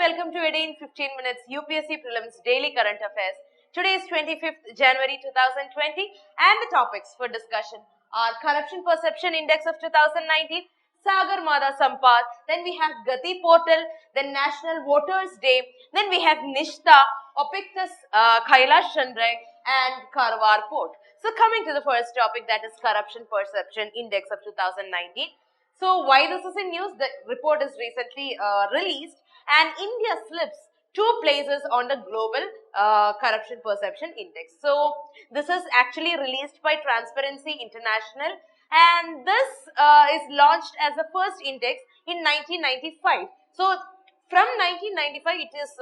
welcome to a day in 15 minutes UPSC Prelims Daily Current Affairs. Today is 25th January 2020 and the topics for discussion are Corruption Perception Index of 2019, Sagar Mada Sampath, then we have Gati Portal, then National Voters Day, then we have Nishta, Opictus Kailash Chandra and Karwar Port. So coming to the first topic, that is Corruption Perception Index of 2019. So why this is in news? The report is recently released and India slips 2 places on the global corruption perception index. So this is actually released by Transparency International and this is launched as the first index in 1995. So from 1995 it is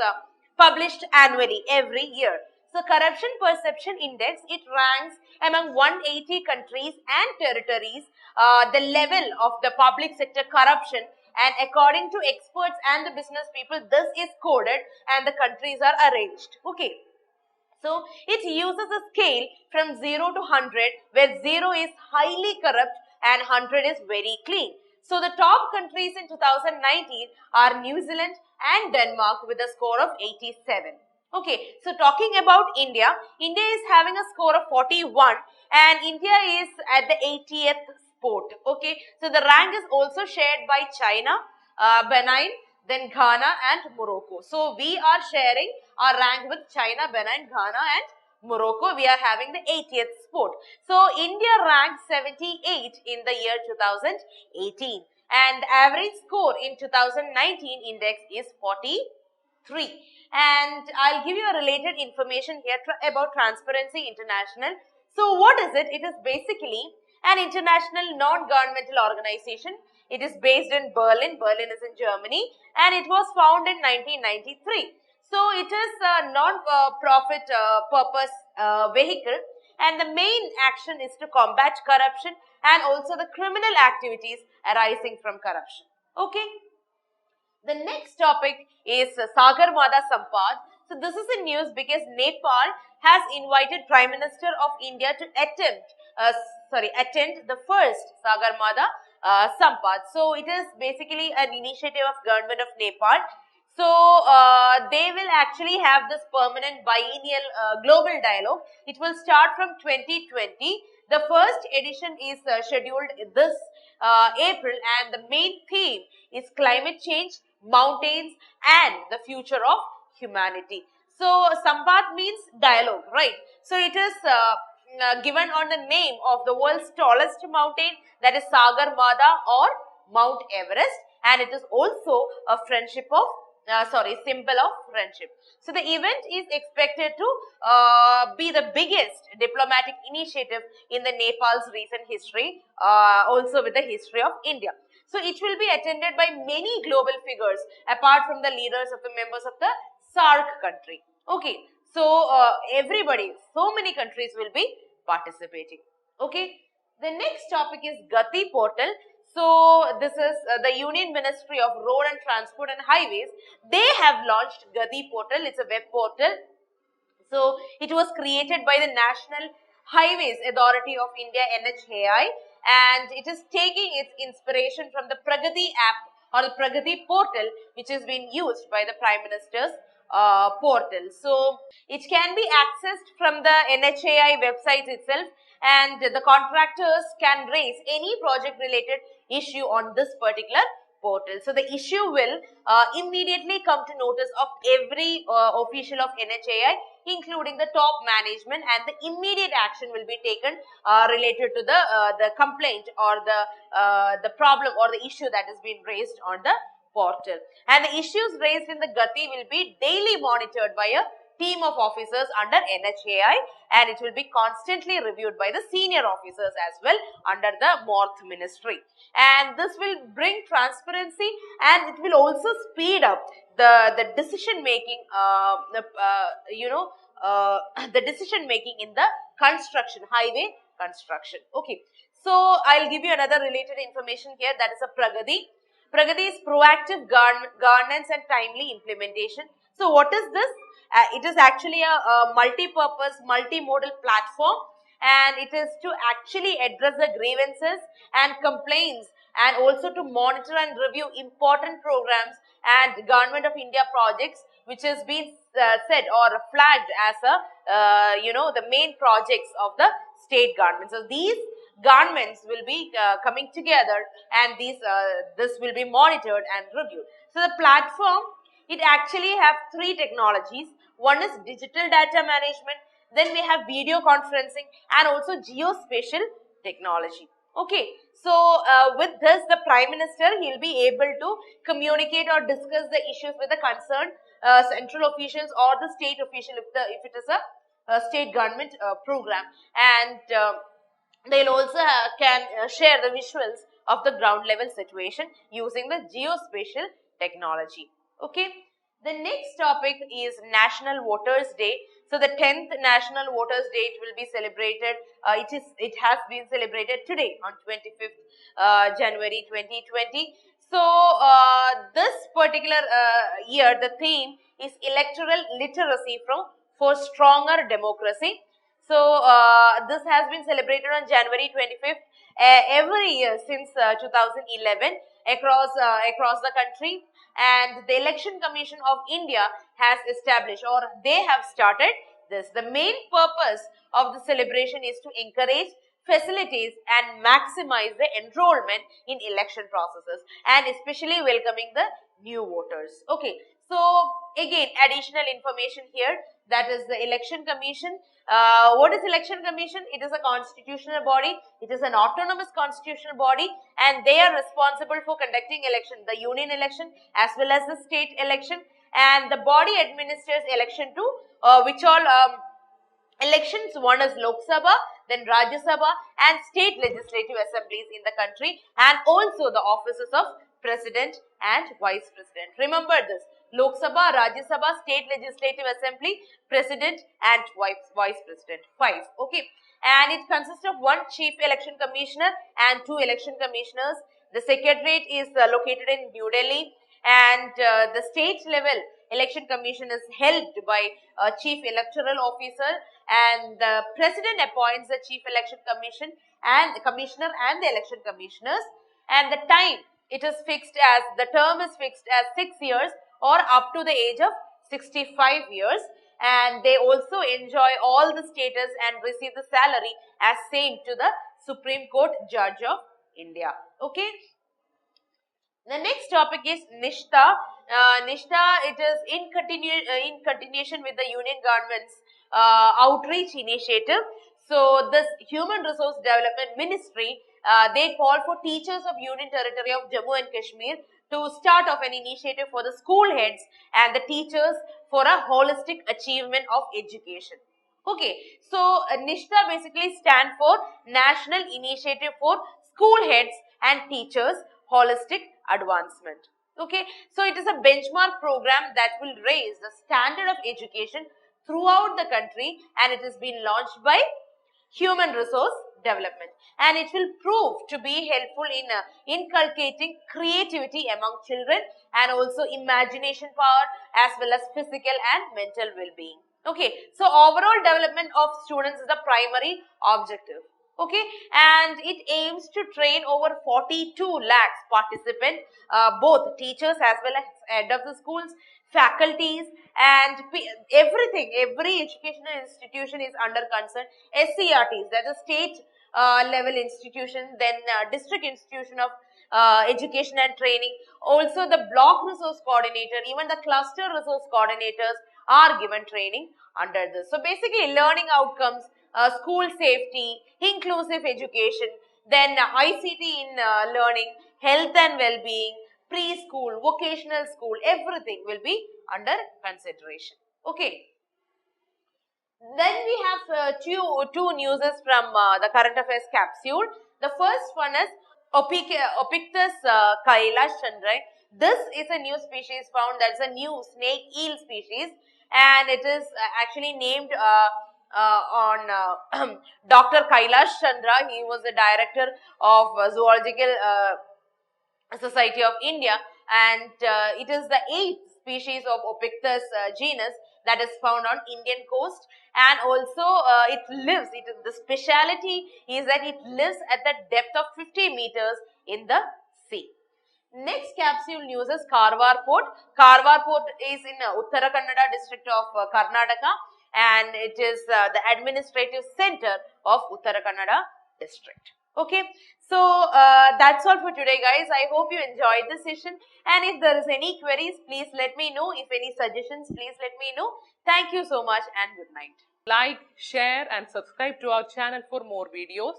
published annually every year. So Corruption Perception Index, it ranks among 180 countries and territories the level of the public sector corruption, and according to experts and the business people, this is coded and the countries are arranged. Okay. So it uses a scale from 0 to 100 where 0 is highly corrupt and 100 is very clean. So the top countries in 2019 are New Zealand and Denmark with a score of 87. Okay, so talking about India, India is having a score of 41 and India is at the 80th spot. Okay, so the rank is also shared by China, Benin, then Ghana and Morocco. So we are sharing our rank with China, Benin, Ghana and Morocco. We are having the 80th spot. So India ranked 78 in the year 2018 and the average score in 2019 index is 43. And I'll give you a related information here about Transparency International. So what is it? It is basically an international non-governmental organization. It is based in Berlin. Berlin is in Germany and it was founded in 1993. So it is a non-profit purpose vehicle and the main action is to combat corruption and also the criminal activities arising from corruption. Okay. The next topic is Sagar Mada Sampath. So this is in news because Nepal has invited Prime Minister of India to attend the first Sagar Mada Sampath. So it is basically an initiative of government of Nepal. So they will actually have this permanent biennial global dialogue. It will start from 2020. The first edition is scheduled this April and the main theme is climate change, mountains and the future of humanity. So Sampath means dialogue, right? So it is given on the name of the world's tallest mountain, that is Sagar Mada or Mount Everest, and it is also a friendship of symbol of friendship. So the event is expected to be the biggest diplomatic initiative in the Nepal's recent history, also with the history of India. So it will be attended by many global figures apart from the leaders of the members of the SAARC country. Okay, so everybody, so many countries will be participating. Okay, the next topic is Gati Portal. So this is the Union Ministry of Road and Transport and Highways. They have launched Gati Portal. It's a web portal. So it was created by the National Highways Authority of India, NHAI, and it is taking its inspiration from the Pragati app or the Pragati portal, which is being used by the Prime Minister's portal. So it can be accessed from the NHAI website itself and the contractors can raise any project related issue on this particular portal. So the issue will immediately come to notice of every official of NHAI, including the top management, and the immediate action will be taken related to the complaint or the problem or the issue that has been raised on the portal. And the issues raised in the Gati will be daily monitored by a team of officers under NHAI and it will be constantly reviewed by the senior officers as well under the MORTH ministry. And this will bring transparency and it will also speed up the decision making, the decision making in the construction, highway construction. Okay, so I'll give you another related information here, that is a Pragati. Pragati is proactive governance and timely implementation. So what is this? It is actually a multi-purpose, multimodal platform and it is to actually address the grievances and complaints and also to monitor and review important programs and Government of India projects which has been said or flagged as a the main projects of the state government. So these governments will be coming together, and this will be monitored and reviewed. So the platform, it actually have three technologies. One is digital data management, then we have video conferencing, and also geospatial technology. Okay, so with this, the Prime Minister, he will be able to communicate or discuss the issues with the concerned central officials or the state official if it is a state government program, and they'll also can share the visuals of the ground level situation using the geospatial technology. Okay, the next topic is National Voters Day. So the 10th National Voters Day, it will be celebrated. It has been celebrated today on 25th January 2020. So this particular year, the theme is electoral literacy for stronger democracy. So this has been celebrated on January 25th every year since 2011 across the country, and the Election Commission of India has established, or they have started this. The main purpose of the celebration is to encourage, facilitate and maximize the enrollment in election processes, and especially welcoming the new voters. Okay, so again additional information here, that is the Election Commission. What is Election Commission? It is a constitutional body. It is an autonomous constitutional body, and they are responsible for conducting election, the union election as well as the state election, and the body administers election to which all elections. One is Lok Sabha, then Rajya Sabha and state legislative assemblies in the country, and also the offices of President and Vice President. Remember this: Lok Sabha, Rajya Sabha, State Legislative Assembly, President and Vice President. 5. Okay. And it consists of one Chief Election Commissioner and 2 Election Commissioners. The Secretariat is located in New Delhi, and the state level Election Commission is held by a Chief Electoral Officer, and the President appoints the Chief Election Commission and the Commissioner and the Election Commissioners, and the time, it is fixed as, the term is fixed as 6 years or up to the age of 65 years, and they also enjoy all the status and receive the salary as same to the Supreme Court Judge of India. Okay. The next topic is Nishta. Nishta, it is in continuation with the Union Government's outreach initiative. So this Human Resource Development Ministry, they call for teachers of Union Territory of Jammu and Kashmir to start off an initiative for the school heads and the teachers for a holistic achievement of education. Okay, so Nishta basically stand for National Initiative for School Heads and Teachers Holistic Advancement. Okay, so it is a benchmark program that will raise the standard of education throughout the country, and it has been launched by Human Resource Development, and it will prove to be helpful in inculcating creativity among children and also imagination power as well as physical and mental well-being. Okay, so overall development of students is the primary objective. Okay, and it aims to train over 42 lakhs participants, both teachers as well as head of the schools, faculties, and everything. Every educational institution is under concern. SCRTs, that is state level institution, then district institution of education and training, also the block resource coordinator, even the cluster resource coordinators are given training under this. So basically learning outcomes, school safety, inclusive education, then ICT in learning, health and well-being, preschool, vocational school, everything will be under consideration. Okay. Then we have two newses from the current affairs capsule. The first one is Opictus Kailash Chandra. This is a new species found, that's a new snake eel species, and it is actually named on Dr. Kailash Chandra. He was the director of Zoological Society of India, and it is the 8th species of Opictus genus that is found on Indian coast, and also the speciality is that it lives at the depth of 50 meters in the Next capsule news is Karwar Port. Karwar Port is in Uttara Kannada district of Karnataka, and it is the administrative center of Uttara Kannada district. Okay, so that's all for today, guys. I hope you enjoyed the session, and if there is any queries, please let me know. If any suggestions, please let me know. Thank you so much and good night. Like, share and subscribe to our channel for more videos.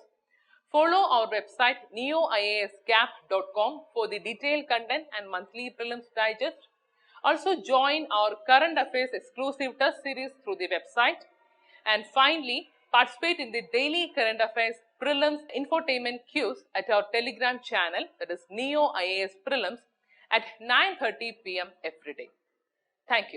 Follow our website neoiasgap.com for the detailed content and monthly prelims digest. Also join our current affairs exclusive test series through the website. And finally, participate in the daily current affairs prelims infotainment quiz at our Telegram channel, that is Neo IAS Prelims, at 9:30 p.m. every day. Thank you.